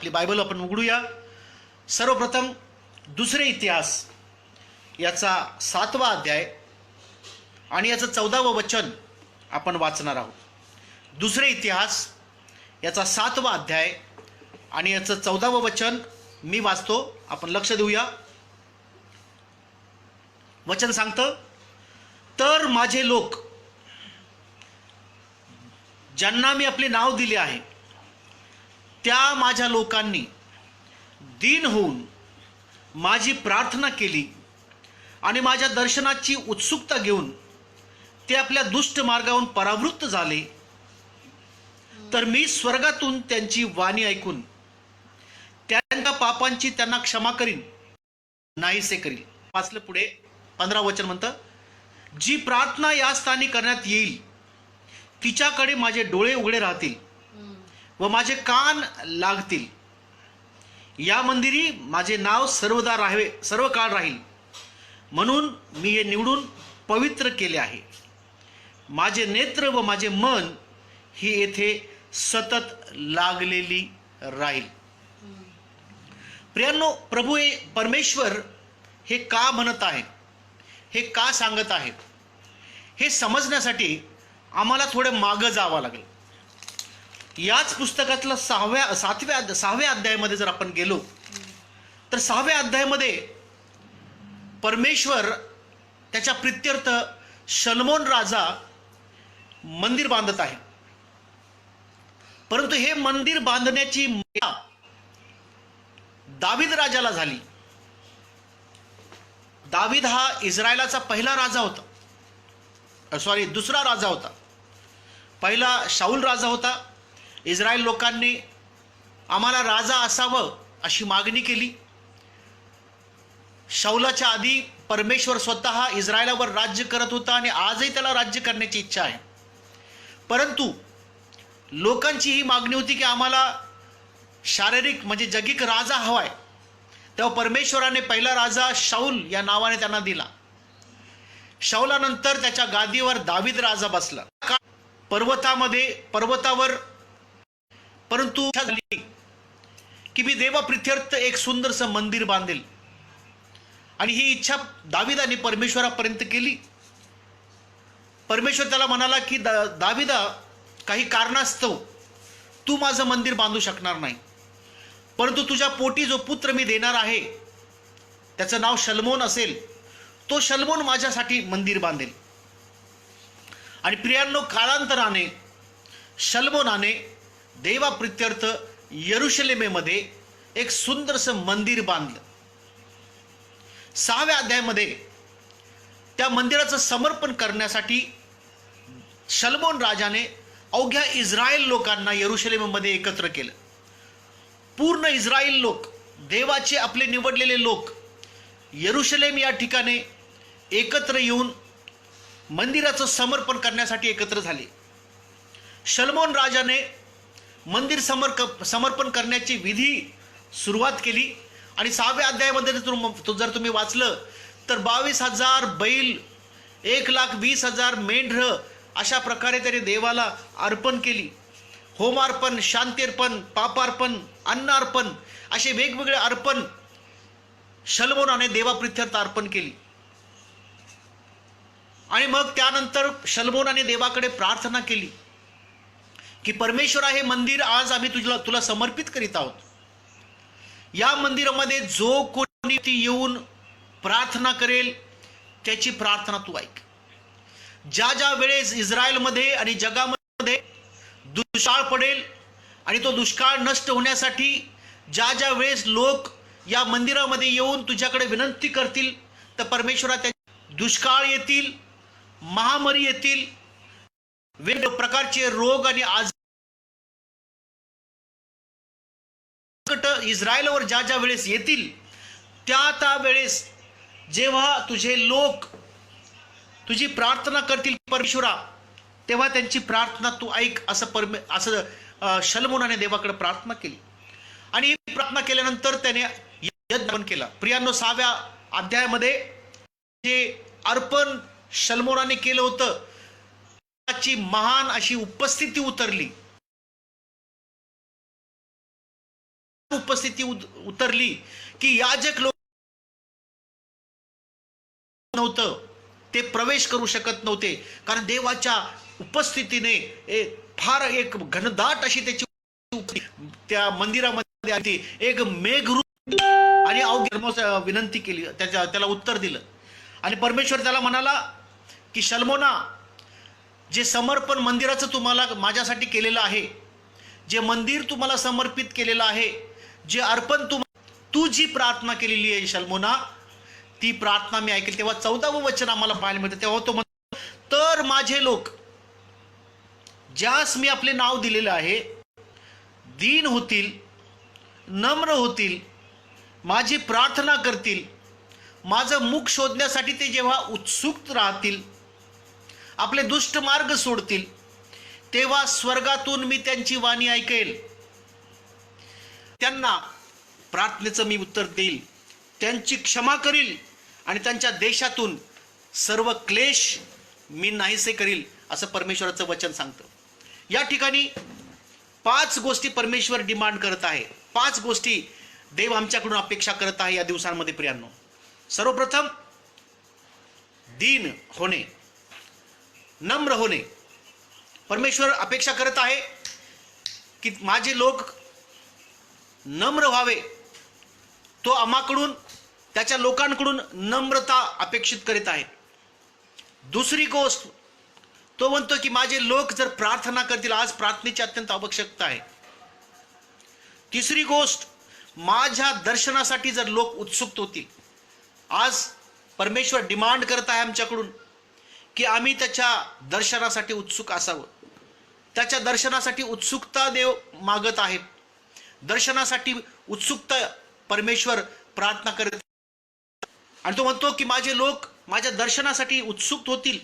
आपली बायबल आपण उघडूया. सर्वप्रथम दुसरे इतिहास याचा 7वा अध्याय आणि याचं 14वं वचन आपण वाचणार आहोत. दुसरे इतिहास याचा 7वा अध्याय आणि याचं 14वं वचन मी वाचतो, आपण लक्ष देऊया. वचन सांगतं, तर माझे लोक ज्यांना मी आपले नाव दिले आहे त्या माझ्या लोकांनी दीन होऊन माझी प्रार्थना केली आणि माझ्या दर्शनाची उत्सुकता घेऊन ते आपल्या दुष्ट मार्गावरून परावृत्त झाले, तर मी स्वर्गातून त्यांची वाणी ऐकून त्यांच्या पापांची त्यांना क्षमा करीन, नाहीसे करील. वाचलं पुढे 15 वचन म्हणतं, जी प्रार्थना या स्थानी करण्यात येईल तिच्याकडे माझे डोळे उघडे राहतील व माझे कान लागतील. या मंदिरी माझे नाव सर्वदा राहावे, सर्व काळ राहील, म्हणून मी हे निवडून पवित्र केले आहे. माझे नेत्र व माझे मन ही येथे सतत लागलेली राहील. प्रियांनो, प्रभू परमेश्वर हे का म्हणत आहे, हे का सांगत आहेत, हे समजण्यासाठी आम्हाला थोडं मागं जावं लागेल. याच पुस्तकातलं 6व्या अध्यायामध्ये जर आपण गेलो तर 6व्या अध्यायामध्ये परमेश्वर त्याच्या प्रित्यर्थ शलोमोन राजा मंदिर बांधत आहे. परंतु हे मंदिर बांधण्याची मुभा दावीद राजाला झाली. दावीद हा इस्रायलाचा पहिला राजा होता, दुसरा राजा होता. पहिला शाऊल राजा होता. इस्रायल लोकांनी आम्हाला राजा असावं अशी मागणी केली. शाऊलाच्या आधी परमेश्वर स्वतः इस्रायलावर राज्य करत होता आणि आजही त्याला राज्य करण्याची इच्छा आहे. परंतु लोकांची ही मागणी होती की आम्हाला शारीरिक म्हणजे जगिक राजा हवाय. तेव्हा परमेश्वराने पहिला राजा शाऊल या नावाने त्यांना दिला. शाऊलानंतर त्याच्या गादीवर दावीद राजा बसला पर्वतावर. परंतु झाली की मी देवाप्रित्यर्थ एक सुंदरसं मंदिर बांधेल, आणि ही इच्छा दाविदाने परमेश्वरापर्यंत केली. परमेश्वर त्याला म्हणाला की दाविदा, काही कारणास्तव तू माझं मंदिर बांधू शकणार नाही, परंतु तुझ्या पोटी जो पुत्र मी देणार आहे त्याचं नाव शलोमोन असेल, तो शलोमोन माझ्यासाठी मंदिर बांधेल. आणि प्रियांनो, कालांतराने शलोमोनाने देवाप्रित्यर्थ यरुशलेमेमध्ये एक सुंदरसं मंदिर बांधलं. 6व्या अध्यायामध्ये त्या मंदिराचं समर्पण करण्यासाठी शलोमोन राजाने अवघ्या इस्रायल लोकांना यरुशलेममध्ये एकत्र केलं. पूर्ण इस्रायल लोक, देवाचे आपले निवडलेले लोक यरुशलेम या ठिकाणी एकत्र येऊन मंदिराचं समर्पण करण्यासाठी एकत्र झाले. शलोमोन राजाने मंदिर समर्पण करण्याची विधी सुरुवात केली. आणि 6व्या अध्यायामध्ये जर तुम्ही वाचलं तर 22,000 बैल, 1,20,000 मेंढरं अशा प्रकारे त्याने देवाला अर्पण केली. होमार्पण, शांतीर्पण, पापार्पण, अन्नार्पण असे वेगवेगळे अर्पण शलोमोनाने देवाप्रित्यर्थ अर्पण केली. आणि मग त्यानंतर शलोमोनाने देवाकडे प्रार्थना केली की परमेश्वरा, हे मंदिर आज आम्ही तुला समर्पित करीत आहोत. या मंदिरामध्ये जो कोणी येऊन प्रार्थना करेल त्याची प्रार्थना तू ऐक. ज्या वेळेस इस्रायलमध्ये आणि जगामध्ये दुष्काळ पडेल आणि तो दुष्काळ नष्ट होण्यासाठी ज्या वेळेस लोक या मंदिरामध्ये येऊन तुझ्याकडे विनंती करतील, तर परमेश्वरा त्या दुष्काळ येतील, महामारी येतील, वेगवेगळ्या प्रकारचे रोग आणि आजार इस्रायलवर ज्या वेळेस येतील, त्या वेळेस जेव्हा तुझे लोक तुझी प्रार्थना करतील परमेश्वरा, तेव्हा त्यांची प्रार्थना तू ऐक, असं शलोमोनाने देवाकडे प्रार्थना केली. आणि ही प्रार्थना केल्यानंतर त्याने यज्ञ केला. प्रियांनो, 6व्या अध्यायामध्ये जे अर्पण शलोमोनाने केलं होतं त्याची महान अशी उपस्थिती उतरली. उपस्थिती उतरली की याजक लोक नव्हतं, ते प्रवेश करू शकत नव्हते, कारण देवाच्या उपस्थितीने फार एक घनदाट अशी त्याची त्या मंदिरामध्ये आली, एक मेघरूप आणि अवघ्या विनंती केली, त्याला उत्तर दिलं आणि परमेश्वर त्याला म्हणाला की शल्मोना, जे समर्पण मंदिराचं तुम्हाला माझ्यासाठी केलेलं आहे, जे मंदिर तुम्हाला समर्पित केलेलं आहे, जे अर्पण तू जी प्रार्थना केलेली आहे शल्मोना, ती प्रार्थना मी ऐकेल. तेव्हा 14वं वचन आम्हाला पाहायला मिळतं. तेव्हा तो म्हणतो, तर माझे लोक ज्यास मी आपले नाव दिलेलं आहे दीन होतील, नम्र होतील, माझी प्रार्थना करतील, माझं मुख शोधण्यासाठी ते जेव्हा उत्सुक राहतील, आपले दुष्ट मार्ग सोडतील, तेव्हा स्वर्गातून मी त्यांची वाणी ऐकेल, त्यांना प्रार्थनेचं मी उत्तर देईल, त्यांची क्षमा करील आणि त्यांच्या देशातून सर्व क्लेश मी नाहीसे करील, असं परमेश्वराचं वचन सांगतं. या ठिकाणी 5 गोष्टी परमेश्वर डिमांड करत आहे. 5 गोष्टी देव आमच्याकडून अपेक्षा करत आहे या दिवसांमध्ये प्रियांनो. सर्वप्रथम दीन होणे, नम्र होणे. परमेश्वर अपेक्षा करत आहे की माझे लोक नम्र व्हावे. तो आम्हाकडून, त्याच्या लोकांकडून नम्रता अपेक्षित करीत आहे. दुसरी गोष्ट तो म्हणतो की माझे लोक जर प्रार्थना करतील, आज प्रार्थनेची अत्यंत आवश्यकता आहे. तिसरी गोष्ट, माझ्या दर्शनासाठी जर लोक उत्सुक होतील. आज परमेश्वर डिमांड करत आहे आमच्याकडून की आम्ही त्याच्या दर्शनासाठी उत्सुक असावं. त्याच्या दर्शनासाठी उत्सुकता देव मागत आहे. दर्शनासाठी उत्सुकता परमेश्वर प्रार्थना करत, आणि तो म्हणतो की माझे लोक माझ्या दर्शनासाठी उत्सुक होतील.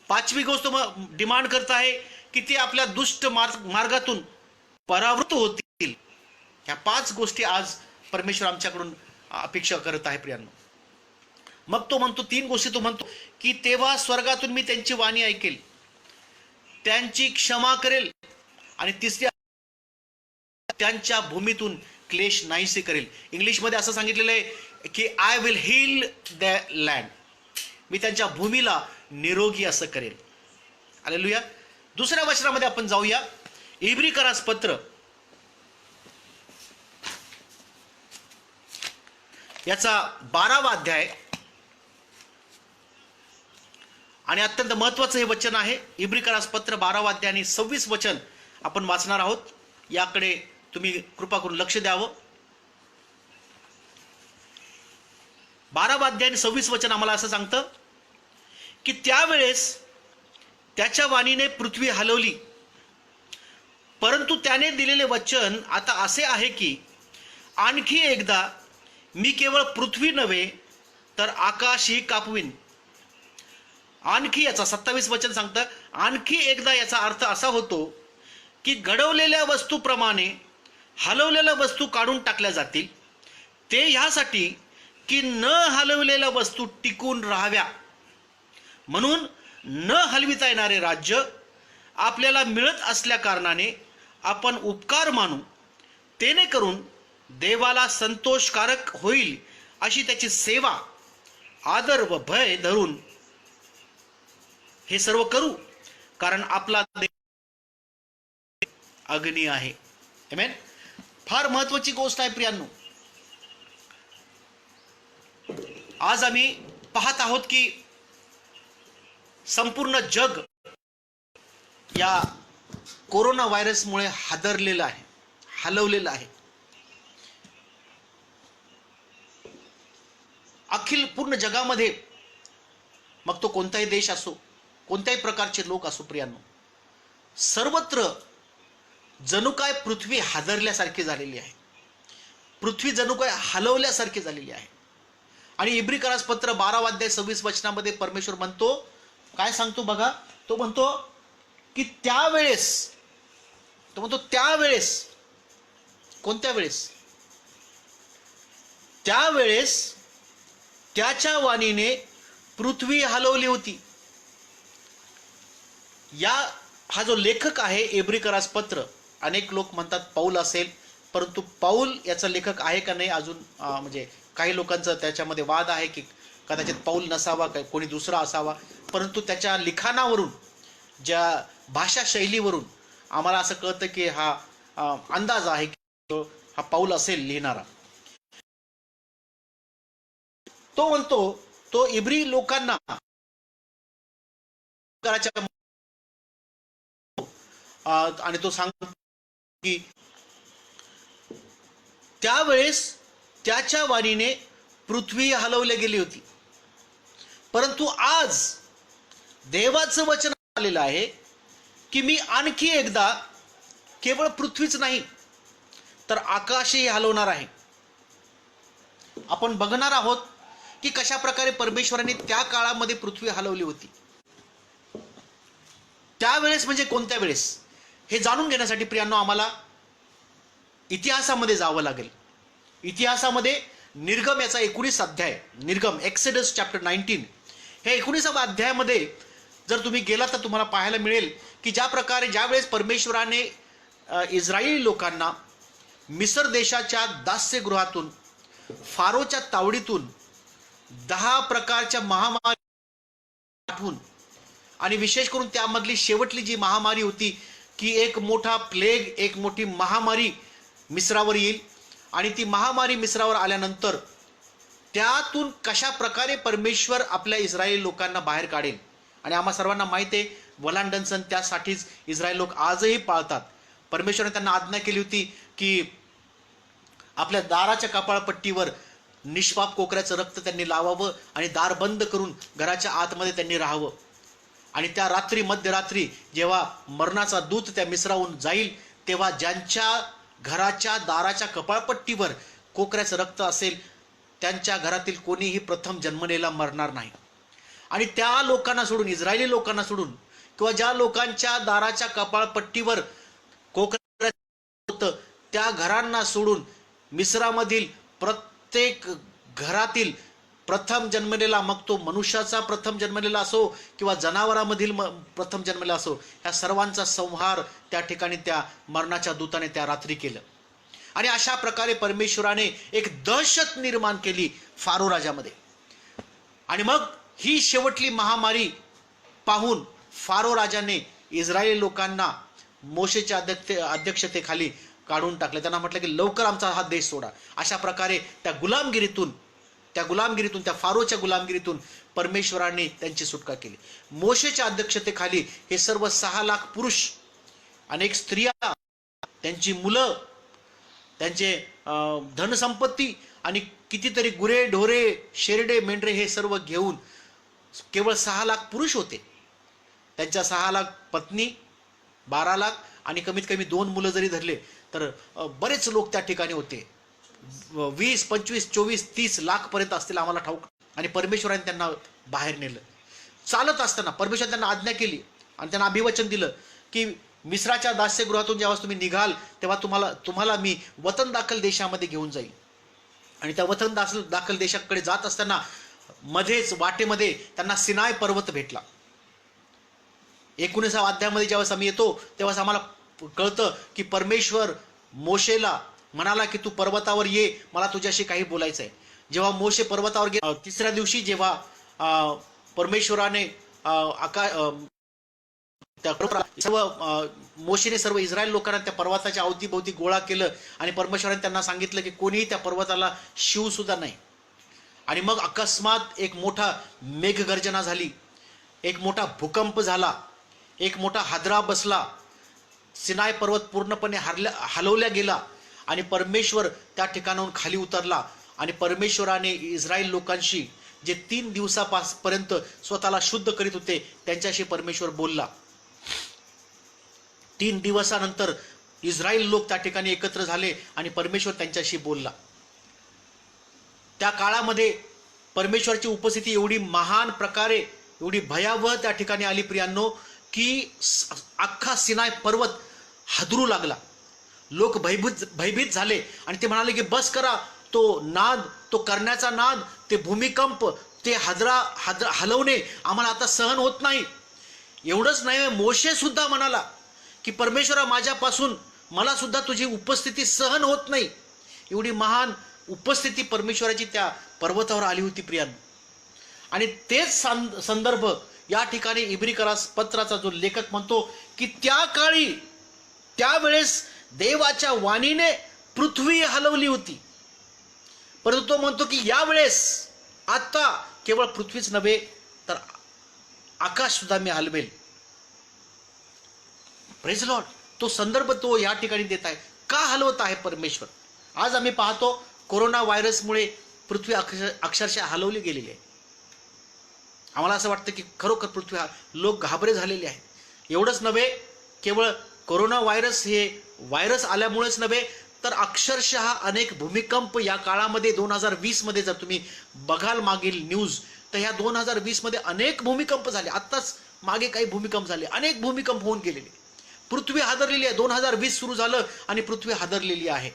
5वी गोष्ट डिमांड करत आहे की ते आपल्या दुष्ट मार्गातून परावृत्त होतील. ह्या 5 गोष्टी आज परमेश्वर आमच्याकडून अपेक्षा करत आहे प्रियांनो. मग तो म्हणतो 3 गोष्टी तो म्हणतो की तेव्हा स्वर्गातून मी त्यांची वाणी ऐकेल, त्यांची क्षमा करेल आणि तिसरी त्यांच्या भूमीतून क्लेश नाहीसे करेल. इंग्लिशमध्ये असं सांगितलेलं आहे की I will heal the land, मी त्यांच्या भूमीला निरोगी असं करेल. हालेलुया. दुसऱ्या वचनामध्ये आपण जाऊया. इब्रिकरास पत्र याचा 12वा अध्याय आणि अत्यंत महत्वाचं हे वचन आहे. इब्रिकरास पत्र 12वा अध्याय आणि 26 वचन आपण वाचणार आहोत. याकडे तुम्ही कृपा करून लक्ष द्यावं. 12वा अध्याय आणि 26 वचन आम्हाला असं सांगतं की त्यावेळेस त्याच्या वाणीने पृथ्वी हलवली, परंतु त्याने दिलेले वचन आता असे आहे की आणखी एकदा मी केवळ पृथ्वी नव्हे तर आकाशही कापवीन. आणखी, याचा 27 वचन सांगतं, आणखी एकदा याचा अर्थ असा होतो की घडवलेल्या वस्तूप्रमाणे हलवलेल्या वस्तू काढून टाकल्या जातील, ते ह्यासाठी की न हलवलेल्या वस्तू टिकून राहाव्या. म्हणून न हलविता येणारे राज्य आपल्याला मिळत असल्या कारणाने आपण उपकार मानू, तेने करून देवाला संतोषकारक होईल अशी त्याची सेवा, आदर व भय धरून हे सर्व करू, कारण आपला देव अग्नी आहे. आमेन. फार महत्वाची गोष्ट आहे प्रियांनो. आज आम्ही पाहत आहोत की संपूर्ण जग या कोरोना व्हायरसमुळे हादरलेलं आहे, हलवलेलं आहे. अखिल पूर्ण जगामध्ये, मग तो कोणताही देश असो, कोणत्याही प्रकारचे लोक असो प्रियांनो, सर्वत्र जणू काय पृथ्वी हादरल्यासारखी झालेली आहे. पृथ्वी जणू काय हलवल्यासारखी झालेली आहे. आणि इब्रिकरास पत्र 12वा अध्याय 26 वचनामध्ये परमेश्वर म्हणतो, काय सांगतो बघा, तो म्हणतो की त्यावेळेस, तो म्हणतो त्यावेळेस, कोणत्या वेळेस? त्यावेळेस त्याच्या वाणीने पृथ्वी हलवली होती. हा जो लेखक आहे इब्रिकरास पत्र, अनेक लोक म्हणतात पौल असेल, परंतु पाऊल याचा लेखक आहे का नाही अजून म्हणजे काही लोकांचं त्याच्यामध्ये वाद आहे की कदाचित पाऊल नसावा, कोणी दुसरा असावा, परंतु त्याच्या लिखाणावरून, ज्या भाषा शैलीवरून आम्हाला असं कळतं की हा अंदाज आहे की हा पाऊल असेल लिहिणारा. तो म्हणतो, तो इब्री लोकांना आणि तो सांगतो की त्यावेळेस त्याच्या वाणीने पृथ्वी हलवली गेली होती, परंतु आज देवाचं वचन आलेलं आहे की मी आणखी एकदा केवळ पृथ्वीच नाही तर आकाशही हलवणार आहे. आपण बघणार आहोत की कशा प्रकारे परमेश्वराने त्या काळामध्ये पृथ्वी हलवली होती. त्यावेळेस म्हणजे कोणत्या वेळेस हे जाणून घेण्यासाठी प्रियांनो आम्हाला इतिहासामध्ये जावं लागेल. इतिहासामध्ये निर्गम याचा 19 अध्याय, निर्गम एक्सेडस चॅप्टर 19, हे 19व्या अध्यायामध्ये जर तुम्ही गेला तर तुम्हाला पाहायला मिळेल की ज्या प्रकारे ज्यावेळेस परमेश्वराने इस्रायली लोकांना मिस्र देशाच्या दास्यगृहातून, फारोच्या तावडीतून 10 प्रकारच्या महामारी पाठवून, आणि विशेष करून त्यामधली शेवटली जी महामारी होती की एक मोठा प्लेग, एक मोठी महामारी मिस्रावर येईल, आणि ती महामारी मिस्रावर आल्यानंतर त्यातून कशा प्रकारे परमेश्वर आपल्या इस्रायल लोकांना बाहेर काढेल. आणि आम्हा सर्वांना माहिती आहे वलांडन सण त्यासाठीच इस्रायल लोक आजही पाळतात. परमेश्वराने त्यांना आज्ञा केली होती की आपल्या दाराच्या कपाळपट्टीवर निष्पाप कोकऱ्याचं रक्त त्यांनी लावावं आणि दार बंद करून घराच्या आतमध्ये त्यांनी राहावं. आणि त्या रात्री, मध्यरात्री जेव्हा मरणाचा दूत त्या मिस्राहून जाईल, तेव्हा ज्यांच्या घराच्या दाराच्या कपाळपट्टीवर कोकऱ्याचं रक्त असेल त्यांच्या घरातील कोणीही प्रथम जन्मलेला मरणार नाही. आणि त्या लोकांना सोडून, इस्रायली लोकांना सोडून, किंवा ज्या लोकांच्या दाराच्या कपाळपट्टीवर कोकऱ्याचं होतं त्या घरांना सोडून मिस्रामधील प्रत्येक घरातील प्रथम जन्मलेला, मग तो मनुष्याचा प्रथम जन्मलेला असो किंवा जनावरांमधील प्रथम जन्मलेला असो, ह्या सर्वांचा संहार त्या ठिकाणी त्या मरणाच्या दूताने त्या रात्री केलं. आणि अशा प्रकारे परमेश्वराने एक दहशत निर्माण केली फारो राजामध्ये. आणि मग ही शेवटली महामारी पाहून फारो राजाने इस्रायली लोकांना मोशेच्या अध्यक्षतेखाली काढून टाकले. त्यांना म्हटलं की लवकर आमचा हा देश सोडा. अशा प्रकारे त्या गुलामगिरीतून, त्या फारोच्या गुलामगिरीतून परमेश्वराने त्यांची सुटका केली. मोशेच्या अध्यक्षतेखाली हे सर्व 6 लाख पुरुष, अनेक स्त्रिया, त्यांची मुलं, त्यांचे धनसंपत्ती आणि कितीतरी गुरे, ढोरे, शेरडे, मेंढरे हे सर्व घेऊन, केवळ 6 लाख पुरुष होते. त्यांच्या 6 लाख पत्नी, 12 लाख आणि कमीत कमी 2 मुलं जरी धरले तर बरेच लोक त्या ठिकाणी होते. 20, 25, 24, 30 लाख पर्यंत असतील आम्हाला ठाऊक. आणि परमेश्वराने त्यांना बाहेर नेलं. चालत असताना परमेश्वराने त्यांना आज्ञा केली आणि त्यांना अभिवचन दिलं की मिस्राच्या दास्यगृहातून जेव्हा तुम्ही निघाल तेव्हा तुम्हाला मी वतन दाखल देशामध्ये घेऊन जाईल. आणि त्या वतन दाखल देशाकडे जात असताना मध्येच वाटेमध्ये त्यांना सिनाय पर्वत भेटला. 19व्या अध्यायामध्ये ज्यावेळेस आम्ही येतो तेव्हा आम्हाला कळतं की परमेश्वर मोशेला म्हणाला की तू पर्वतावर ये, मला तुझ्याशी काही बोलायचं आहे. जेव्हा मोशे पर्वतावर गेला, 3ऱ्या दिवशी जेव्हा परमेश्वराने मोशेने सर्व इस्रायल लोकांना त्या पर्वताच्या अवतीभोवती गोळा केलं आणि परमेश्वराने त्यांना सांगितलं की कोणीही त्या पर्वताला शिव सुद्धा नाही. आणि मग अकस्मात एक मोठा मेघगर्जना झाली, एक मोठा भूकंप झाला, एक मोठा हादरा बसला. सिनाय पर्वत पूर्णपणे हलवल्या गेला आणि परमेश्वर त्या ठिकाणाहून खाली उतरला. आणि परमेश्वराने इस्रायल लोकांशी जे 3 दिवसापर्यंत स्वतःला शुद्ध करीत होते त्यांच्याशी परमेश्वर बोलला. 3 दिवसानंतर इस्रायल लोक त्या ठिकाणी एकत्र झाले आणि परमेश्वर त्यांच्याशी बोलला. त्या काळामध्ये परमेश्वराची उपस्थिती एवढी महान प्रकारे, एवढी भयावह त्या ठिकाणी आली प्रियांनो, की अख्खा सिनाय पर्वत हादरू लागला. लोक भयभीत झाले आणि ते म्हणाले की बस करा, तो नाद, तो करण्याचा नाद, ते भूमिकंप, ते हलवणे आम्हाला आता सहन होत नाही. एवढंच नाही, मोशे सुद्धा म्हणाला की परमेश्वरा माझ्यापासून मला सुद्धा तुझी उपस्थिती सहन होत नाही. एवढी महान उपस्थिती परमेश्वराची त्या पर्वतावर आली होती प्रियांनो. आणि तेच संदर्भ या ठिकाणी इब्रिकरास पत्राचा जो लेखक म्हणतो की त्या काळी त्यावेळेस देवाच्या वाणीने पृथ्वी हलवली होती, परंतु तो म्हणतो की यावेळेस आता केवळ पृथ्वीच नव्हे तर आकाश सुद्धा मी हलवेल. Praise Lord. तो संदर्भ तो या ठिकाणी देत आहे. का हलवत आहे परमेश्वर? आज आम्ही पाहतो कोरोना व्हायरसमुळे पृथ्वी अक्षरशः हलवली गेलेली आहे. आम्हाला असं वाटतं की खरोखर पृथ्वी लोक घाबरे झालेले आहेत. एवढंच नव्हे, केवळ कोरोना व्हायरस हे व्हायरस आल्यामुळेच नव्हे तर अक्षरशः अनेक भूमिकंप या काळामध्ये 2020 मध्ये जर तुम्ही बघाल मागील न्यूज तर ह्या 2020 मध्ये अनेक भूमिकंप झाले. आत्ताच मागे काही भूमिकंप झाले, अनेक भूमिकंप होऊन गेलेले. पृथ्वी हादरलेली आहे. 2020 सुरू झालं आणि पृथ्वी हादरलेली आहे.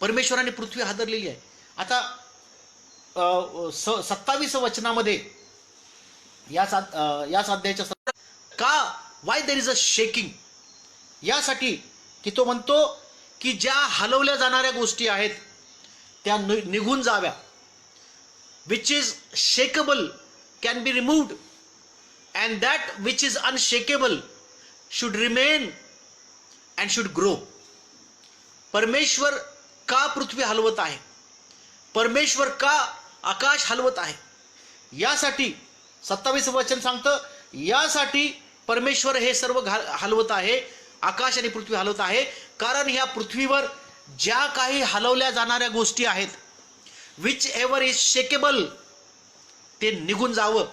परमेश्वराने पृथ्वी हादरलेली आहे. आता 27 वचनामध्ये याच अध्यायाच्या का Y there is a shaking, यासाठी की तो म्हणतो की ज्या हलवल्या जाणाऱ्या गोष्टी आहेत त्या निघून जाव्या. Which is shakable can be removed and that which is unshakable should remain and should grow. परमेश्वर का पृथ्वी हलवत आहे, परमेश्वर का आकाश हलवत आहे, यासाठी 27 वचन सांगतं, यासाठी परमेश्वर हे सर्व हलवत आहे, आकाश आणि पृथ्वी हलवत आहे. कारण ह्या पृथ्वीवर ज्या काही हलवल्या जाणाऱ्या गोष्टी आहेत, विच एव्हर इज शेकेबल, ते निघून जावं,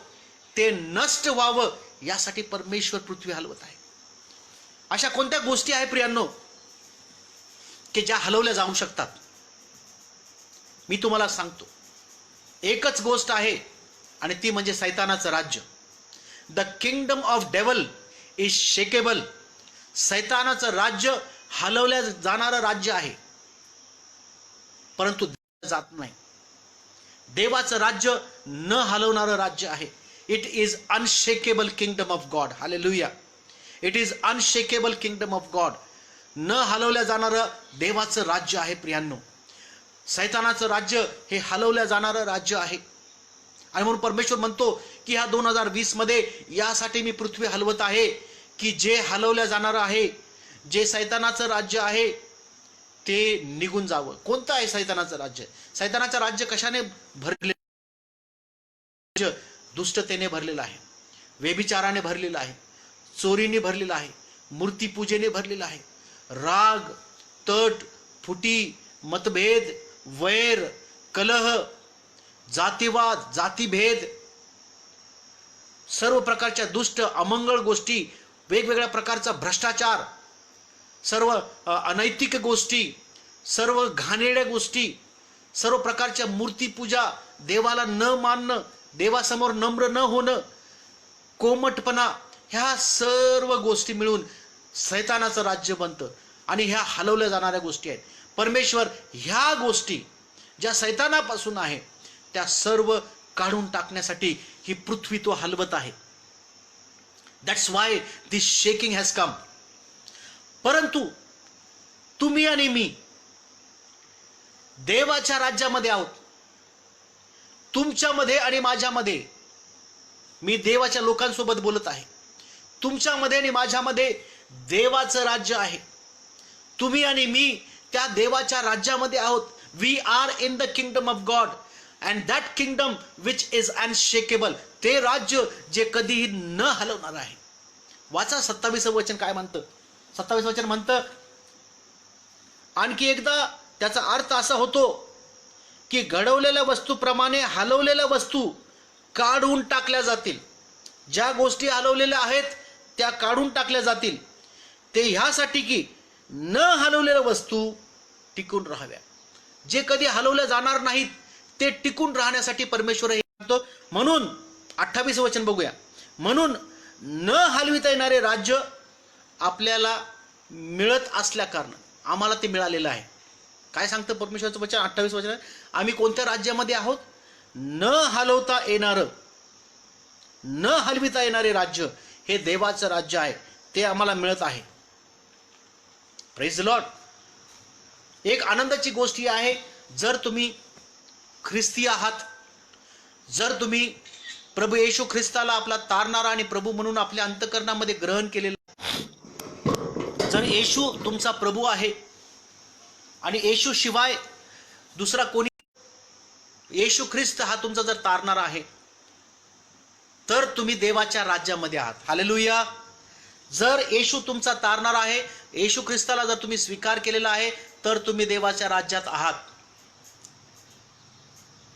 ते नष्ट व्हावं, यासाठी परमेश्वर पृथ्वी हलवत आहे. अशा कोणत्या गोष्टी आहेत प्रियांनो की ज्या हलवल्या जाऊ शकतात? मी तुम्हाला सांगतो, एकच गोष्ट आहे आणि ती म्हणजे सैतानाचं राज्य. The kingdom of devil is shakable. सैतानाचं राज्य हलवल्या जाणारं राज्य आहे, परंतु जात नाही. देवाचं राज्य न हलवणारं राज्य आहे. It is unshakeable kingdom of God. Hallelujah. It is unshakeable kingdom of God. न हलवल्या जाणारं देवाचं राज्य आहे प्रियांनो. सैतानाचं राज्य हे हलवल्या जाणारं राज्य आहे. आणि म्हणून परमेश्वर म्हणतो की ह्या 2020 मध्ये यासाठी मी पृथ्वी हलवत आहे की जे हलवल्या जाणारं आहे, जे सैतानाचं राज्य आहे ते निघून जावं. कोणतं आहे सैतानाचं राज्य? सैतानाचं राज्य कशाने भरले? दुष्टतेने भरलेलं आहे, व्यभिचाराने भरलेलं आहे, चोरीने भरलेलं आहे, मूर्तीपूजेने भरलेलं आहे, राग, तट, फुटी, मतभेद, वैर, कलह, जातीवाद, जातीभेद, सर्व प्रकारच्या दुष्ट अमंगळ गोष्टी, वेगवेगळ्या प्रकारचा भ्रष्टाचार, सर्व अनैतिक गोष्टी, सर्व घाणेरड्या गोष्टी, सर्व प्रकारच्या मूर्तीपूजा, देवाला न मानणं, देवासमोर नम्र न होणं, कोमटपणा, ह्या सर्व गोष्टी मिळून सैतानाचं राज्य बनतं. आणि ह्या हलवल्या जाणाऱ्या गोष्टी आहेत. परमेश्वर ह्या गोष्टी ज्या सैतानापासून आहे त्या सर्व काढून टाकण्यासाठी ही पृथ्वी तो हलवत आहे. That's why this shaking has come. परंतु तुम्ही आणि मी देवाच्या राज्यामध्ये आहोत. तुमच्यामध्ये आणि माझ्यामध्ये, मी देवाच्या लोकांसोबत बोलत आहे, तुमच्यामध्ये आणि माझ्यामध्ये देवाचं राज्य आहे. तुम्ही आणि मी त्या देवाच्या राज्यामध्ये आहोत. We are in the kingdom of God and that kingdom which is unshakeable. ते राज्य जे कधीही न हलवणार आहे. वाचा 27 वचन काय म्हणतं. 27 वचन म्हणतं, आणखी एकदा त्याचा अर्थ असा होतो की घडवलेल्या वस्तूप्रमाणे हलवलेल्या वस्तू काढून टाकल्या जातील. ज्या गोष्टी हलवलेल्या आहेत त्या काढून टाकल्या जातील. ते ह्यासाठी की न हलवलेल्या वस्तू टिकून राहाव्या. जे कधी हलवल्या जाणार नाहीत ते टिकून राहण्यासाठी परमेश्वर हे सांगतो. म्हणून 28 वचन बघूया. म्हणून न हलविता येणारे राज्य आपल्याला मिळत असल्या कारण आम्हाला ते मिळालेलं आहे. काय सांगतं परमेश्वराचं वचन 28 वचन? आम्ही कोणत्या राज्यामध्ये आहोत? न हलवता येणारं, न हलविता येणारे राज्य हे देवाचं राज्य आहे. ते आम्हाला मिळत आहे. Praise the Lord. एक आनंदाची गोष्ट ही आहे, जर तुम्ही ख्रिस्ती आहात, जर तुम्ही प्रभू येशू ख्रिस्ताला आपला तारणारा आणि प्रभू म्हणून आपल्या अंतःकरणामध्ये ग्रहण केलेला, जर येशू तुमचा प्रभू आहे आणि येशू शिवाय दुसरा कोणी, येशू ख्रिस्त हा तुमचा जर तारणारा आहे, तर तुम्ही देवाच्या राज्यामध्ये आहात. हालेलुया. जर येशू तुमचा तारणारा आहे, येशू ख्रिस्ताला जर तुम्ही स्वीकार केलेला आहे, तर तुम्ही देवाच्या राज्यात आहात.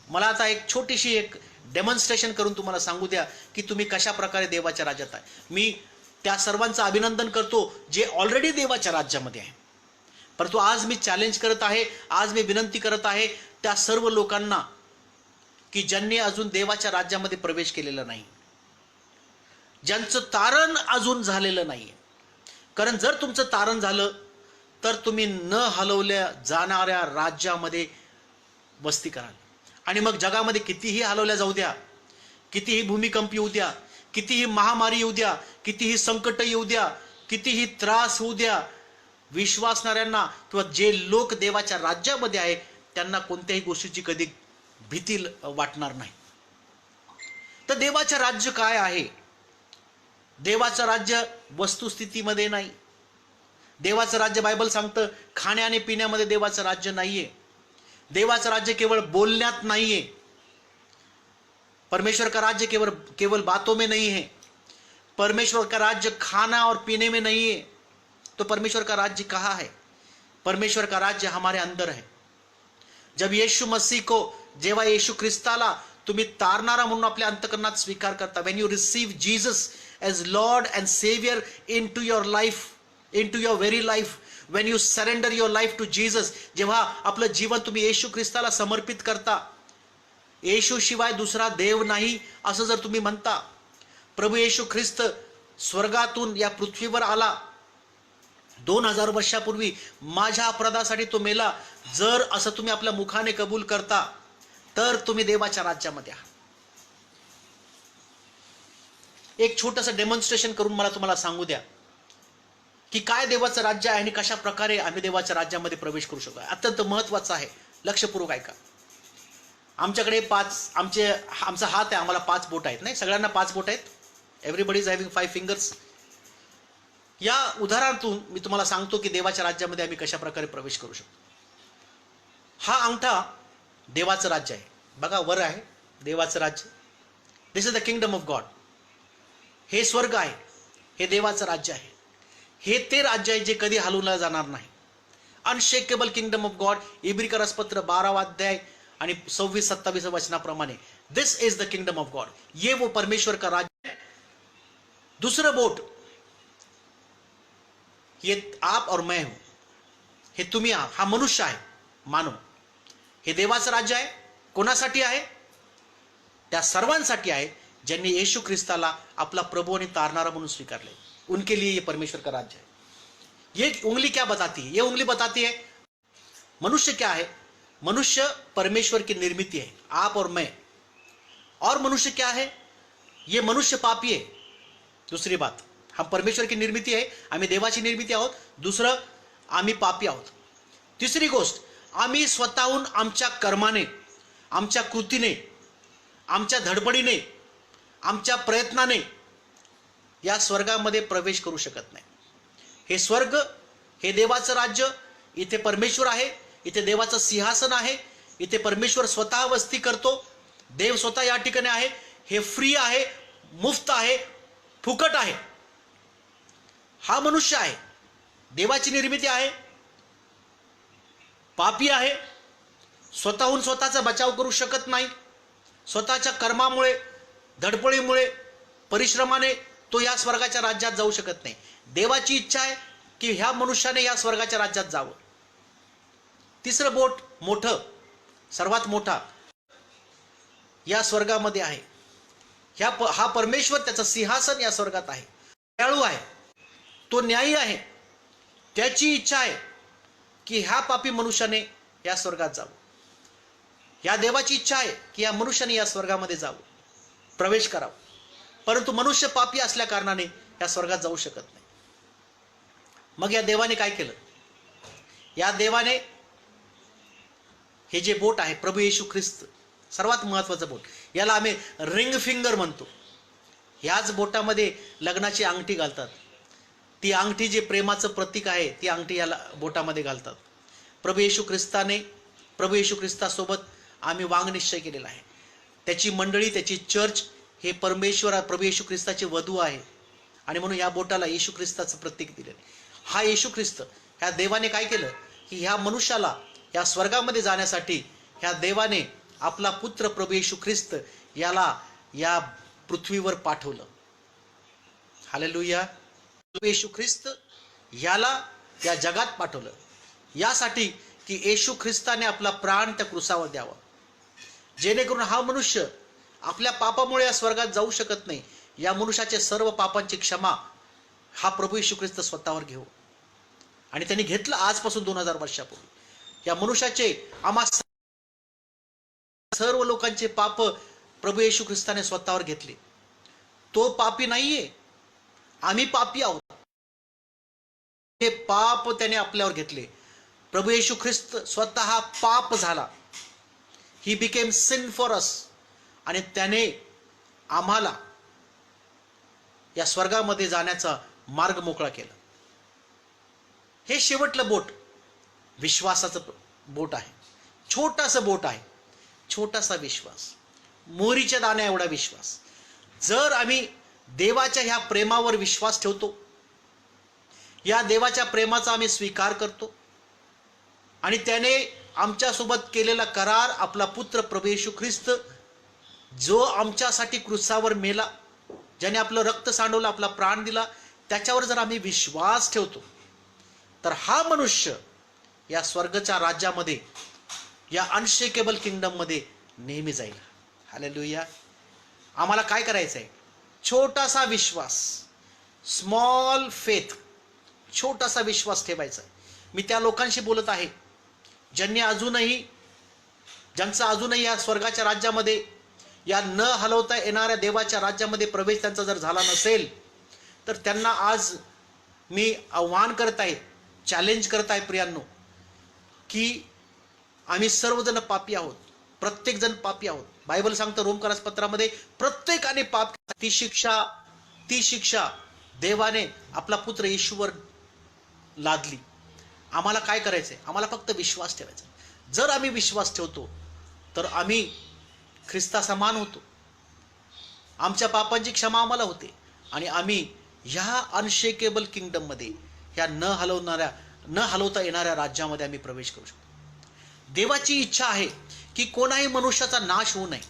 मला आता एक छोटीशी एक डेमॉन्स्ट्रेशन करून तुम्हाला सांगू द्या की तुम्ही कशा प्रकारे देवाच्या राज्यात आहे. मी त्या सर्वांचं अभिनंदन करतो जे ऑलरेडी देवाच्या राज्यामध्ये आहे, परंतु आज मी चॅलेंज करत आहे, आज मी विनंती करत आहे त्या सर्व लोकांना की ज्यांनी अजून देवाच्या राज्यामध्ये प्रवेश केलेला नाही, ज्यांचं तारण अजून झालेलं नाही. कारण जर तुमचं तारण झालं तर तुम्ही न हलवल्या जाणाऱ्या राज्यामध्ये वस्ती कराल. आणि मग जगामध्ये कितीही हलवल्या जाऊ द्या, कितीही भूमिकंप येऊ द्या, कितीही महामारी येऊ द्या, कितीही संकट येऊ द्या, कितीही त्रास होऊ द्या, विश्वासणाऱ्यांना किंवा जे लोक देवाच्या राज्यामध्ये आहे त्यांना कोणत्याही गोष्टीची कधी भीती वाटणार नाही. तर देवाचं राज्य काय आहे? देवाचं राज्य वस्तुस्थितीमध्ये नाही. देवाचं राज्य बायबल सांगतं खाण्या आणि पिण्यामध्ये देवाचं राज्य नाहीये. देवाचं राज्य केवळ बोलण्यात नाहीये. परमेश्वर का राज्य केवल बातों में नहीं है. परमेश्वर का राज्य खाना और पीने में नहीं है. तो परमेश्वर का राज्य कहाँ है? परमेश्वर का राज्य हमारे अंदर है. जब यीशु मसीह को, जेव्हा येशू ख्रिस्ताला तुम्ही तारणारा म्हणून आपल्या अंतःकरणात स्वीकार करता, when you receive Jesus as Lord and Savior into your life, into your very life, when you surrender your life to Jesus, जेव्हा आपलं जीवन तुम्ही येशू ख्रिस्ताला समर्पित करता, येशू शिवाय दुसरा देव नाही असं जर तुम्ही म्हणता, प्रभू येशू ख्रिस्त स्वर्गातून या पृथ्वीवर आला 2000 वर्षापूर्वी, माझ्या अपराधासाठी तो मेला, जर असं तुम्ही आपल्या मुखाने कबूल करता तर तुम्ही देवाच्या राज्यामध्ये आहात. एक छोटंसं डेमॉन्स्ट्रेशन करून मला तुम्हाला सांगू द्या की काय देवाचं राज्य आहे आणि कशा प्रकारे आम्ही देवाच्या राज्यामध्ये प्रवेश करू शकतो. अत्यंत महत्त्वाचं आहे, लक्षपूर्वक ऐका. आमच्याकडे आमचा हात आहे, आम्हाला 5 बोट आहेत, नाही सगळ्यांना 5 बोट आहेत. Everybody is having 5 fingers. या उदाहरणातून मी तुम्हाला सांगतो की देवाच्या राज्यामध्ये आम्ही कशा प्रकारे प्रवेश करू शकतो. हा अंगठा देवाचं राज्य आहे. बघा वर आहे देवाचं राज्य. This is the kingdom of God. हे स्वर्ग आहे, हे देवाचं राज्य आहे. हे ते राज्य आहे जे कधी हलवलं जाणार नाही. Unshakable kingdom of God. इब्रिकरसपत्र 12 अध्याय आणि 26-27 वचनाप्रमाणे this is the kingdom of God. ये वो परमेश्वर का राज्य है. दूसरं बोट, ये आप और मैं हूं. हे तुम्ही आहात, हा मनुष्य आहे, मानव. हे देवाचं राज्य आहे. कोणासाठी आहे? त्या सर्वांसाठी आहे ज्यांनी येशू ख्रिस्ताला आपला प्रभू आणि तारणारा म्हणून स्वीकारले. उनके लिए ये परमेश्वर का राज्य है. ये उंगली क्या बताती है? ये उंगली बताती है मनुष्य क्या है. मनुष्य परमेश्वर की निर्मिति है, आप और मैं. और मनुष्य क्या है? ये मनुष्य पापी है. दूसरी बात, हम परमेश्वर की निर्मिती आहे, आम्ही देवाची निर्मिती आहोत. दुसरं, आम्ही पापी आहोत. तिसरी गोष्ट, आम्ही स्वतःहून आमच्या कर्माने, आमच्या कृतीने, आमच्या धडपडीने, आमच्या प्रयत्नाने या स्वर्गामध्ये प्रवेश करू शकत नाही. हे स्वर्ग, हे देवाचं राज्य, इथे परमेश्वर आहे, इथे देवाचं सिंहासन आहे, इथे परमेश्वर स्वतः वस्ती करतो, देव स्वतः या ठिकाणी आहे. हे फ्री आहे, मुफ्त आहे, फुकट आहे. हा मनुष्य आहे, देवाची निर्मिती आहे, पापी आहे, स्वतःहून स्वतःचा बचाव करू शकत नाही. स्वतःच्या कर्मामुळे, धडपडीमुळे, परिश्रमाने तो या स्वर्गाच्या राज्यात जाऊ शकत नाही. देवाची इच्छा आहे की ह्या मनुष्याने या स्वर्गाच्या राज्यात जावं. तिसरं बोट, मोठं, सर्वात मोठा या स्वर्गामध्ये आहे. हा परमेश्वर, त्याचं सिंहासन या स्वर्गात आहे. दयाळू आहे, तो न्यायी आहे. त्याची इच्छा आहे की ह्या पापी मनुष्याने या स्वर्गात जावं. या देवाची इच्छा आहे की या मनुष्याने या स्वर्गामध्ये जावं, प्रवेश करावा. परंतु मनुष्य पापी असल्या कारणाने या स्वर्गात जाऊ शकत नाही. मग या देवाने काय केलं? या देवाने हे जे बोट आहे प्रभू येशू ख्रिस्त, सर्वात महत्वाचं बोट, याला आम्ही रिंग फिंगर म्हणतो. ह्याच बोटामध्ये लग्नाची अंगठी घालतात. ती अंगठी जे प्रेमाचं प्रतीक आहे ती अंगठी याला बोटामध्ये घालतात. प्रभू येशू ख्रिस्तासोबत आम्ही वांगनिश्चय केलेला आहे. त्याची मंडळी, त्याची चर्च हे प्रभू येशू ख्रिस्ताचे वधू आहे. आणि म्हणून या बोटाला येशू ख्रिस्ताचं प्रतीक दिले. हा येशू ख्रिस्त, ह्या देवाने काय केलं की ह्या मनुष्याला या स्वर्गामध्ये जाण्यासाठी ह्या देवाने आपला पुत्र प्रभू येशू ख्रिस्त याला या पृथ्वीवर पाठवलं. हालेलुया. प्रभू येशू ख्रिस्त याला या जगात पाठवलं यासाठी की येशू ख्रिस्ताने आपला प्राण त्या क्रूसावर द्यावा, जेणेकरून हा मनुष्य आपल्या पापामुळे या स्वर्गात जाऊ शकत नाही. या मनुष्याचे सर्व पापांची क्षमा हा प्रभू येशू ख्रिस्त स्वतःवर घेऊ. आणि त्यांनी घेतलं आजपासून 2000 वर्षापूर्वी. या मनुष्याचे, आम्हा सर्व लोकांचे पाप प्रभू येशू ख्रिस्ताने स्वतःवर घेतले. तो पापी नाहीये, आम्ही पापी आहोत. हे पाप त्याने आपल्यावर घेतले. प्रभू येशू ख्रिस्त स्वतः पाप झाला. He became sin for us. आणि त्याने आम्हाला या स्वर्गामध्ये जाण्याचा मार्ग मोकळा केला. हे शेवटलं बोट विश्वासाचं बोट आहे. छोटासा बोट आहे, छोटासा विश्वास, मोहरीच्या दाण्या एवढा विश्वास. जर आम्ही देवाच्या ह्या प्रेमावर विश्वास ठेवतो, या देवाच्या प्रेमाचा आम्ही स्वीकार करतो आणि त्याने आमच्यासोबत केलेला करार, आपला पुत्र प्रभू येशू ख्रिस्त जो आमच्यासाठी क्रूसावर मेला, ज्याने आपलं रक्त सांडवलं, आपला प्राण दिला, त्याच्यावर जर आम्ही विश्वास ठेवतो तर हा मनुष्य या स्वर्गाच्या राज्यामध्ये, या अनशेकेबल किंगडम मध्ये नेहमी जाईल. हालेलुया. आम्हाला काय करायचं आहे? छोटासा विश्वास, स्मॉल फेथ, छोटासा विश्वास ठेवायचा. मी त्या लोकांशी बोलत आहे ज्यांचं अजूनही या स्वर्गाच्या राज्यामध्ये, या न हलवता येणाऱ्या देवाच्या राज्यामध्ये प्रवेश त्यांचा जर झाला नसेल, तर त्यांना आज मी आव्हान करत आहे, चॅलेंज करत आहे प्रियांनो, की आम्ही सर्वजण पापी आहोत. प्रत्येक जण पापी आहोत. बायबल सांगतं रोमकरास पत्रामध्ये प्रत्येकाने पाप. ती शिक्षा देवाने आपला पुत्र येशूवर लादली. आम्हाला काय करायचंय? आम्हाला फक्त विश्वास ठेवायचा. जर आम्ही विश्वास ठेवतो तर आम्ही ख्रिस्ता समान होतो. आमच्या पापांची क्षमा आम्हाला होते आणि आम्ही ह्या अनशेकेबल किंगडम मध्ये, ह्या न हलवता येणाऱ्या राज्यामध्ये आम्ही प्रवेश करू शकतो. देवाची इच्छा आहे की कोणाही मनुष्याचा नाश होऊ नये.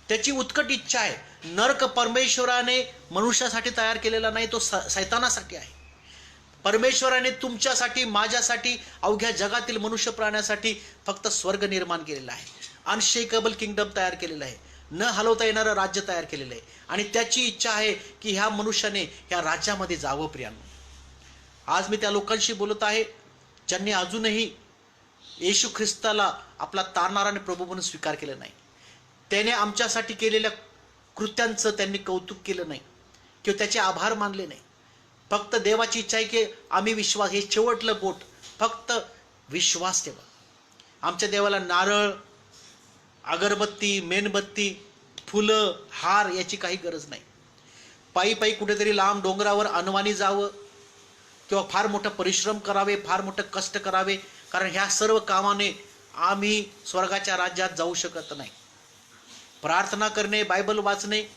त्याची उत्कट इच्छा आहे. नरक परमेश्वराने मनुष्यासाठी तयार केलेला नाही, तो सैतानासाठी आहे. परमेश्वराने तुमच्यासाठी, माझ्यासाठी, अवघ्या जगातील मनुष्य प्राण्यासाठी फक्त स्वर्ग निर्माण केलेला आहे. अनशेकेबल किंगडम तयार केलेलं आहे. न हलवता येणारं राज्य तयार केलेलं आहे. आणि त्याची इच्छा आहे की ह्या मनुष्याने ह्या राज्यामध्ये जावं. प्रियांनो, आज मी त्या लोकांशी बोलत आहे ज्यांनी अजूनही येशू ख्रिस्ताला आपला तारणारा आणि प्रभू म्हणून स्वीकार केलं नाही. त्याने आमच्यासाठी केलेल्या कृत्यांचं त्यांनी कौतुक केलं नाही किंवा त्याचे आभार मानले नाही. फक्त देवाची इच्छा आहे की आम्ही विश्वास, हे शेवटलं बोट, फक्त विश्वास ठेवा. आमच्या देवाला नारळ, अगरबत्ती, मेणबत्ती, फुलं, हार याची काही गरज नाही. पायी कुठेतरी लांब डोंगरावर अनवाणी जावं किंवा फार मोठं परिश्रम करावे, फार मोठं कष्ट करावे, कारण ह्या सर्व कामाने आम्ही स्वर्गाच्या राज्यात जाऊ शकत नाही. प्रार्थना करणे, बायबल वाचणे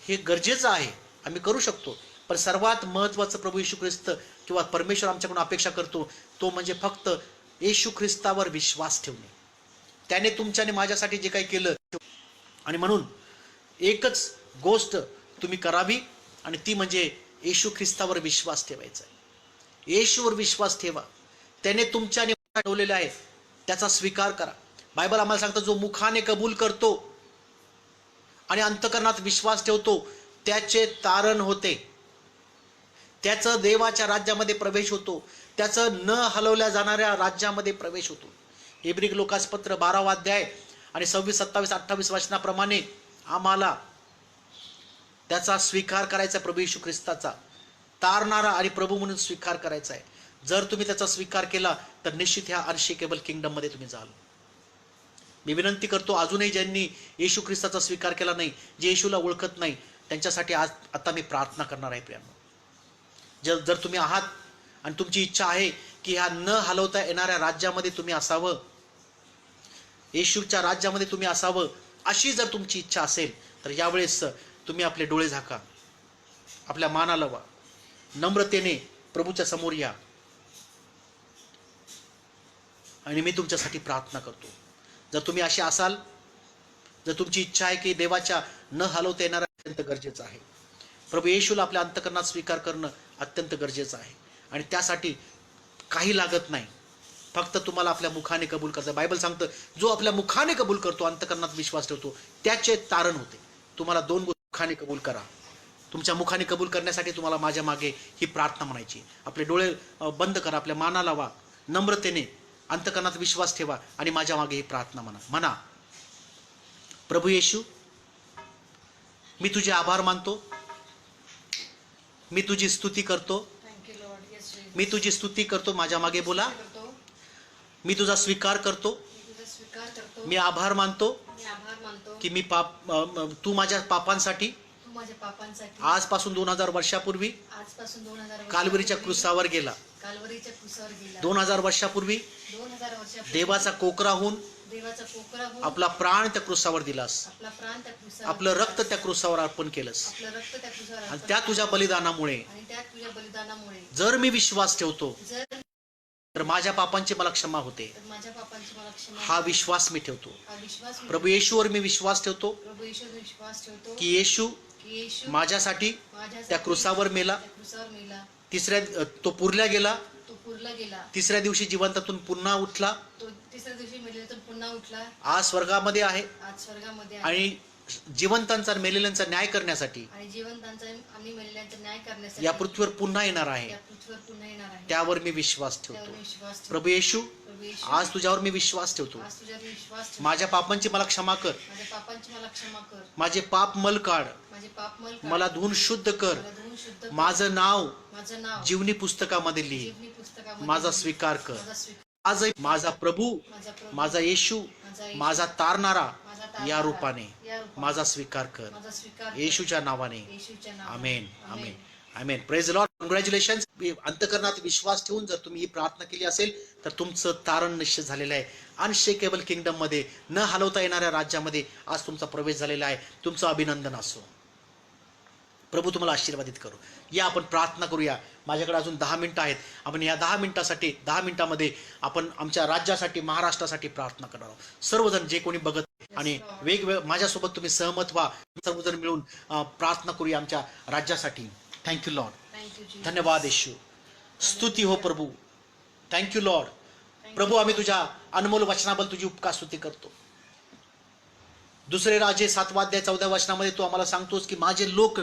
हे गरजेचं आहे, आम्ही करू शकतो. पण सर्वात महत्त्वाचं प्रभू येशू ख्रिस्त किंवा परमेश्वर आमच्याकडून अपेक्षा करतो तो म्हणजे फक्त येशू ख्रिस्तावर विश्वास ठेवणे. त्याने तुमच्या आणि माझ्यासाठी जे काही केलं, आणि म्हणून एकच गोष्ट तुम्ही करावी आणि ती म्हणजे येशू ख्रिस्तावर विश्वास ठेवायचा आहे. येशूवर विश्वास ठेवा. त्याने तुमच्या आणि ठेवलेले आहे त्याचा स्वीकार करा. बायबल आम्हाला सांगतं जो मुखाने कबूल करतो आणि अंतकरणात विश्वास ठेवतो त्याचे तारण होते, त्याचं देवाच्या राज्यामध्ये प्रवेश होतो, त्याचं न हलवल्या जाणाऱ्या राज्यामध्ये प्रवेश होतो. इब्री लोकास पत्र 12 अध्याय आणि 26, 27, 28 वचनाप्रमाणे आम्हाला त्याचा स्वीकार करायचा. प्रभू येशू ख्रिस्ताचा तारणारा आणि प्रभू म्हणून स्वीकार करायचा आहे. जर तुम्ही त्याचा स्वीकार केला तर निश्चित ह्या अनशेकेबल किंगडम मध्ये तुम्ही जाल. मी विनंती करतो अजूनही ज्यांनी येशू ख्रिस्ताचा स्वीकार केला नाही, जे येशूला ओळखत नाही, त्यांच्यासाठी आज आता मी प्रार्थना करणार आहे प्रियांनो. जर तुम्ही आहात आणि तुमची इच्छा आहे की ह्या न हलवता येणाऱ्या राज्यामध्ये तुम्ही असावं, येशूच्या राज्यामध्ये तुम्ही असावं, अशी जर तुमची इच्छा असेल तर यावेळेस तुम्ही आपले डोळे झाका, आपल्या मानाला वा, नम्रतेने प्रभूच्या समोर या आणि मी तुमच्यासाठी प्रार्थना करतो. जर तुम्ही असे असाल, जर तुमची इच्छा आहे की देवाच्या न हलवता येणारा अत्यंत गरजेचं आहे, प्रभू येशूला आपल्या अंतःकरणात स्वीकार करणं अत्यंत गरजेचं आहे आणि त्यासाठी काही लागत नाही, फक्त तुम्हाला आपल्या मुखाने कबूल करायचं. बायबल सांगतं जो आपल्या मुखाने कबूल करतो, अंतःकरणात विश्वास ठेवतो, त्याचे तारण होते. तुम्हाला 2 मुखाने कबूल करा. तुमच्या मुखाने कबूल करण्यासाठी तुम्हाला माझ्या मागे ही प्रार्थना म्हणायची. आपले डोळे बंद करा, आपल्या मानाला वा, नम्रतेने अंतःकरणात विश्वास ठेवा आणि माझ्या मागे ही प्रार्थना म्हणा. प्रभू येशू, मी तुझे आभार मानतो, मी तुझी स्तुती करतो, मी तुझी स्तुती करतो. माझ्या मागे बोला. मी तुझा स्वीकार करतो, मी आभार मानतो की मी तू माझ्या पापांसाठी आजपासून 2000 वर्षापूर्वी काल्वरीच्या क्रूसावर गेला. 2000 वर्षापूर्वी देवाचा कोकरा होऊन आपला प्राण त्या क्रूसावर दिलास, आपलं रक्त त्या क्रूसावर अर्पण केलंस आणि त्या तुझ्या बलिदानामुळे जर मी विश्वास ठेवतो तर माझ्या पापांची मला क्षमा होते. हा विश्वास मी ठेवतो. प्रभू येशूवर मी विश्वास ठेवतो की येशू माझ्यासाठी त्या क्रूसावर मेला, तो पुरला गेला, तिसऱ्या दिवशी जिवंतातून पुन्हा उठला, आज स्वर्गामध्ये आहे आणि जिवंतांचा मेलेल्यांचा न्याय करण्यासाठी या पृथ्वीवर पुन्हा येणार आहे. त्यावर मी विश्वास ठेवतो. प्रभू येशू, आज तुझ्यावर मी विश्वास ठेवतो. माझ्या पापांची मला क्षमा कर, माझे पाप मल काढ, मला धुवून शुद्ध कर, माझं नाव जीवनी पुस्तकामध्ये लिही, माझा स्वीकार कर. आज माझा प्रभू, माझा येशू, माझा तारणारा या रूपाने माझा स्वीकार कर, येशूच्या नावाने. Amen, amen, amen. Praise lord. Congratulation. अंतःकरणात विश्वास ठेवून जर तुम्ही ही प्रार्थना केली असेल तर तुमचं तारण निश्चित झालेलं आहे. अनशेकेबल किंगडम मध्ये, न हलवता येणाऱ्या राज्यामध्ये आज तुमचा प्रवेश झालेला आहे. तुमचं अभिनंदन असो. प्रभू तुम्हाला आशीर्वादित करू. या आपण प्रार्थना करूया. माझ्याकडे अजून 10 मिनिटं आहेत. आपण या 10 मिनिटामध्ये आपण आमच्या राज्यासाठी, महाराष्ट्रासाठी प्रार्थना करणार आहोत. सर्वजण जे कोणी बघत आणि माझ्यासोबत तुम्ही सहमत व्हा. सर्वजण मिळून प्रार्थना करूया आमच्या राज्यासाठी. Thank you Lord. धन्यवाद येशू. स्तुती हो प्रभू. Thank you Lord. प्रभू, आम्ही तुझ्या अनमोल वचनाबद्दल तुझी उपकार स्तुती करतो. दुसरे राजे 7 अध्याय 14 वचनामध्ये तू आम्हाला सांगतोस की माझे लोक,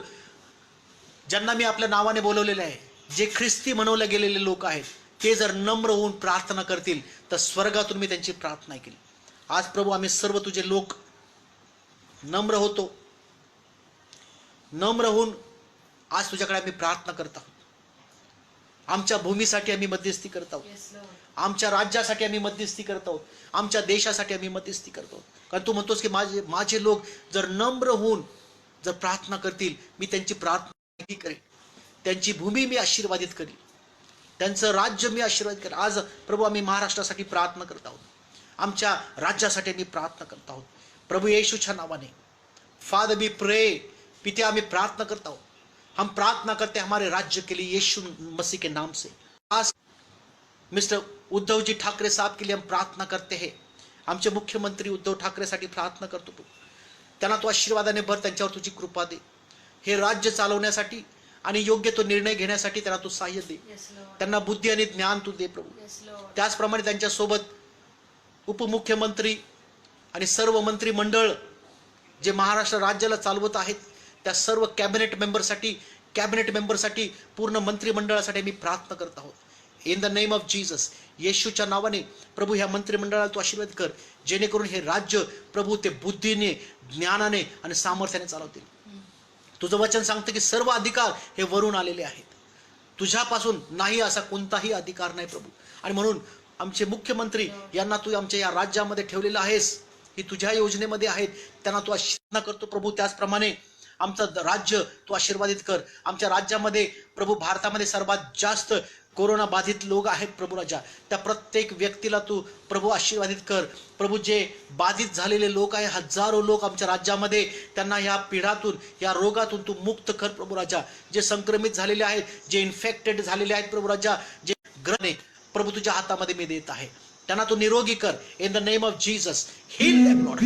ज्यांना मी आपल्या नावाने बोलवलेले आहे, जे ख्रिस्ती म्हणवले गेलेले लोक आहेत, ते जर नम्र होऊन प्रार्थना करतील तर स्वर्गातून मी त्यांची प्रार्थना केली. आज प्रभू, आम्ही सर्व तुझे लोक नम्र होतो. नम्र होऊन आज तुझ्याकडे आम्ही प्रार्थना करत आहोत. आमच्या भूमीसाठी आम्ही मध्यस्थी करत आहोत, आमच्या राज्यासाठी आम्ही मध्यस्थी करत आहोत, आमच्या देशासाठी आम्ही मध्यस्थी करतो. कारण तू म्हणतोस की माझे लोक जर नम्र होऊन जर प्रार्थना करतील, मी त्यांची प्रार्थना करेन, त्यांची भूमी मी आशीर्वादित करेन, त्यांचं राज्य मी आशीर्वादित करेन. आज प्रभू, आम्ही महाराष्ट्रासाठी प्रार्थना करत आहोत, आमच्या राज्यासाठी आम्ही प्रार्थना करत आहोत. प्रभू येशूच्या नावाने फादर वी प्रे. पिता, आम्ही प्रार्थना करता आहोत. हम प्रार्थना करते हमारे राज्य के लिए यीशु मसीह के नाम से. आज मिस्टर उद्धव जी ठाकरे साहब के लिए हम प्रार्थना करते हैं. आमचे मुख्यमंत्री उद्धव ठाकरे साठी प्रार्थना करतो. त्यांना तू आशीर्वादाने भर, त्यांच्यावर तुझी कृपा दे. हे राज्य चालवण्यासाठी आणि योग्य तो निर्णय घेण्यासाठी त्यांना तू सहाय्य दे. त्यांना बुद्धी आणि ज्ञान तू दे प्रभू. त्याचप्रमाणे त्यांच्यासोबत उपमुख्यमंत्री आणि सर्व मंत्रिमंडळ जे महाराष्ट्र राज्याला चालवत आहेत, त्या सर्व कॅबिनेट मेंबरसाठी पूर्ण मंत्रिमंडळासाठी मी प्रार्थना करत आहोत. In the name of Jesus, येशूच्या नावाने प्रभू ह्या मंत्रिमंडळाला तू आशीर्वाद कर, जेणेकरून हे राज्य प्रभू ते बुद्धीने, ज्ञानाने आणि सामर्थ्याने चालवतील. तुझं वचन सांगतं की सर्व अधिकार हे वरून आलेले आहेत. तुझ्यापासून नाही असा कोणताही अधिकार नाही प्रभू. आणि म्हणून आमचे मुख्यमंत्री यांना तू आमच्या या राज्यामध्ये ठेवलेलं आहेस, ही तुझ्या योजनेमध्ये आहेत, त्यांना तू आशीर्वाद करतो प्रभू. त्याचप्रमाणे आमचं राज्य तू आशीर्वादित कर. आमच्या राज्यामध्ये प्रभू, भारतामध्ये सर्वात जास्त कोरोना बाधित लोक आहेत प्रभू राजा, त्या प्रत्येक व्यक्तीला तू प्रभू आशीर्वादित कर प्रभू. जे बाधित झालेले लोक आहे, हजारो लोक आमच्या राज्यामध्ये, त्यांना या पिढातून, या रोगातून तू मुक्त कर प्रभू राजा. जे संक्रमित झालेले आहेत, जे इन्फेक्टेड झालेले आहेत प्रभू राजा, जे ग्रह प्रभू तुझ्या हातामध्ये मी देत आहे, त्यांना तू निरोगी कर in the name of Jesus. Heal them Lord.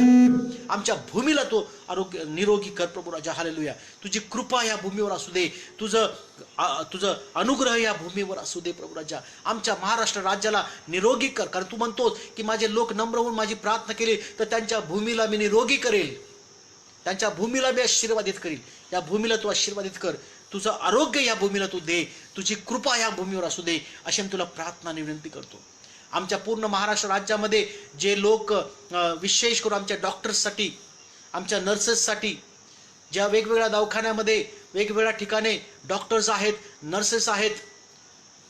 आमच्या भूमीला तू आरोग्य निरोगी कर प्रभू राजा. हालेलुया. तुझी कृपा या भूमीवर असू दे, तुझं अनुग्रह या भूमीवर असू दे प्रभू राजा. आमच्या महाराष्ट्र राज्याला निरोगी कर, कारण तू म्हणतोस की माझे लोक नम्र होऊन माझी प्रार्थना केली तर त्यांच्या भूमीला मी निरोगी करेल, त्यांच्या भूमीला मी आशीर्वादित करील. या भूमीला तू आशीर्वादित कर, तुझं आरोग्य या भूमीला तू दे, तुझी कृपा या भूमीवर असू दे, अशी मी तुला प्रार्थना विनंती करतो. आमच्या पूर्ण महाराष्ट्र राज्यामध्ये जे लोक, विशेष करून आमच्या डॉक्टर्ससाठी, आमच्या नर्सेससाठी, ज्या वेगवेगळ्या दवाखान्यामध्ये वेगवेगळ्या ठिकाणी डॉक्टर्स आहेत, नर्सेस आहेत,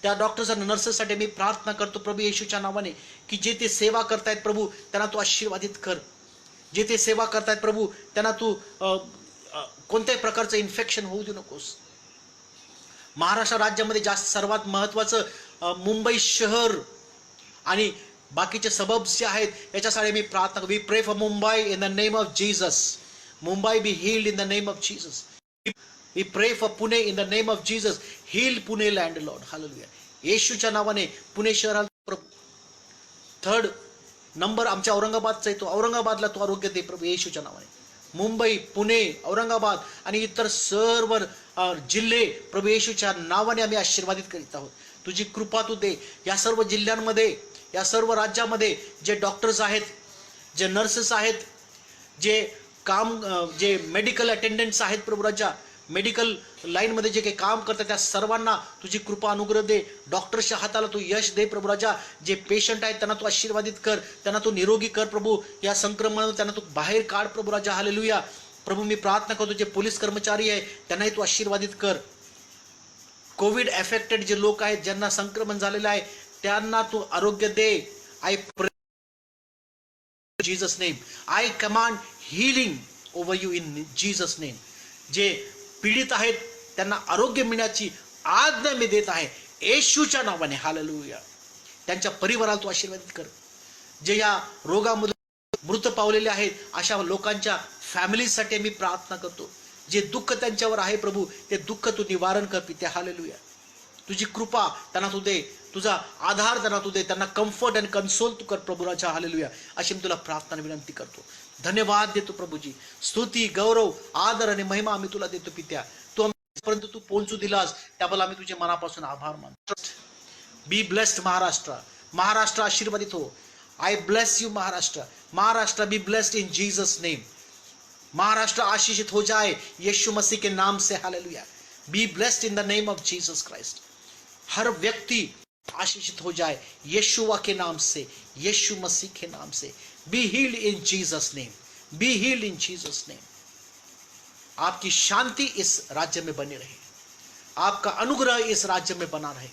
त्या डॉक्टर्स आणि नर्सेससाठी मी प्रार्थना करतो प्रभू येशूच्या नावाने, की जे ते सेवा करतायत प्रभू, त्यांना तू आशीर्वादित कर. जे ते सेवा करतायत प्रभू, त्यांना तू कोणत्याही प्रकारचं इन्फेक्शन होऊ देऊ नकोस. महाराष्ट्र राज्यामध्ये जास्त सर्वात महत्त्वाचं मुंबई शहर आणि बाकीचे सबब्स जे आहेत याच्यासाठी मी प्रार्थना. We pray for Mumbai in the name of Jesus. Mumbai be healed in the name of Jesus. We pray for Pune in the name of Jesus. Heal Pune land lord. Hallelujah. येशूच्या नावाने पुणे शहराला प्रभू. 3rd नंबर आमच्या औरंगाबादचा येतो, औरंगाबादला तू आरोग्य दे प्रभू येशूच्या नावाने. मुंबई, पुणे, औरंगाबाद आणि इतर सर्व जिल्हे प्रभू येशूच्या नावाने आम्ही आशीर्वादित करीत आहोत. तुझी कृपा तू दे. या सर्व जिल्ह्यांमध्ये, या सर्व राज्यामध्ये जे डॉक्टर्स आहेत, जे नर्सेस आहेत, जे मेडिकल अटेंडंट्स आहेत प्रभू राजा, मेडिकल लाईनमध्ये जे काही काम करतात त्या सर्वांना तुझी कृपा अनुग्रह दे. डॉक्टर्सच्या हाताला तू यश दे प्रभू राजा. जे पेशंट आहेत त्यांना तू आशीर्वादित कर, त्यांना तू निरोगी कर प्रभू. या संक्रमणातून त्यांना तू बाहेर काढ प्रभू राजा. हालेलुया. प्रभू मी प्रार्थना करतो, जे पोलीस कर्मचारी आहे त्यांनाही तू आशीर्वादित कर. कोविड अफेक्टेड जे लोक आहेत, ज्यांना संक्रमण झालेलं आहे, त्यांना तू आरोग्य दे. आय प्रे Jesus name. I command healing over you in Jesus name. जे पीडित आहेत त्यांना आरोग्य मिळण्याची आज्ञा मी देत आहे येशूच्या नावाने. हालेलुया. त्यांच्या परिवाराला तू आशीर्वादित कर. जे या रोगामधून मृत पावलेले आहेत अशा लोकांच्या फॅमिलीसाठी मी प्रार्थना करतो. जे दुःख त्यांच्यावर आहे प्रभू, ते दुःख तू निवारण कर पित्या. हालेलुया. तुझी कृपा त्यांना तू दे, तुझा आधार त्यांना तू दे, त्यांना कम्फर्ट अँड कन्सोल तू कर प्रभू राजा. हालेलुया. अशी मी तुला प्रार्थना विनंती करतो. धन्यवाद देतो प्रभूजी. स्तुती, गौरव, आदर आणि महिमा आम्ही तुला देतो पित्या. तू आम्हापर्यंत तू पोहोचू दिलास त्याबद्दल आम्ही तुझे मनापासून आभार मानतो. Be blessed Maharashtra. महाराष्ट्र आशीर्वादित हो. I bless you Maharashtra. Maharashtra be blessed in Jesus name. Maharashtra आशीषित हो जाए यीशु मसीह के नाम से. Hallelujah. Be blessed in the name of Jesus Christ. हर व्यक्ति आशीषित हो जाए यीशुआ के नाम से, यीशु मसीह के नाम से. Be healed in Jesus name. Be healed in Jesus name. आपकी शांति इस राज्य में बनी रहे, आपका अनुग्रह इस राज्य में बना रहे,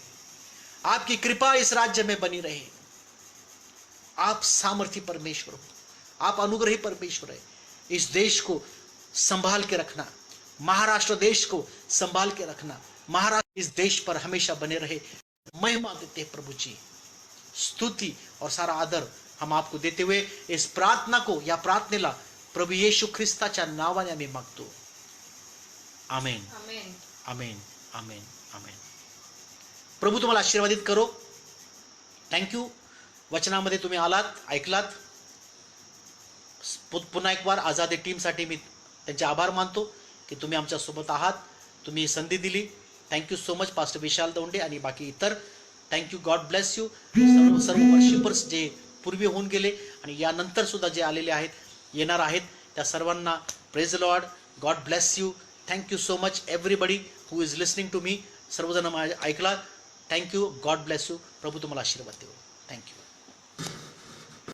आपकी कृपा इस राज्य में बनी रहे. आप सामर्थी परमेश्वर हो, आप अनुग्रही परमेश्वर है. इस देश को संभाल के रखना, महाराष्ट्र देश को संभाल के रखना. महाराष्ट्र इस देश पर हमेशा बने रहे. महिमा देते हैं प्रभु जी. स्तुति और सारा आदर हम आपको देते हुए इस प्रार्थना को, या प्रार्थनेला प्रभू येशू ख्रिस्ताच्या नावाने आम्ही मागतो. आमेन. आमेन. आमेन. आमेन. आमेन. प्रभू तुम्हाला आशीर्वादित करो. थँक्यू. वचनामध्ये तुम्ही आलात, ऐकलात. पुन्हा एक बार आझादी टीमसाठी मी त्यांचे आभार मानतो की तुम्ही आमच्या सोबत आहात, तुम्ही संधी दिली. थँक्यू सो मच पास्टर विशाल दौंडे आणि बाकी इतर. थँक्यू. God bless you. सर्व वर्शिपर्स जे पूर्वी होऊन गेले आणि यानंतर सुद्धा जे आलेले आहेत, येणार आहेत, त्या सर्वांना praise lord. God bless you. Thank you so much everybody who is listening to me. सर्वजण ऐकला. थँक्यू. God bless you. प्रभू तुम्हाला आशीर्वाद देऊ. थँक्यू.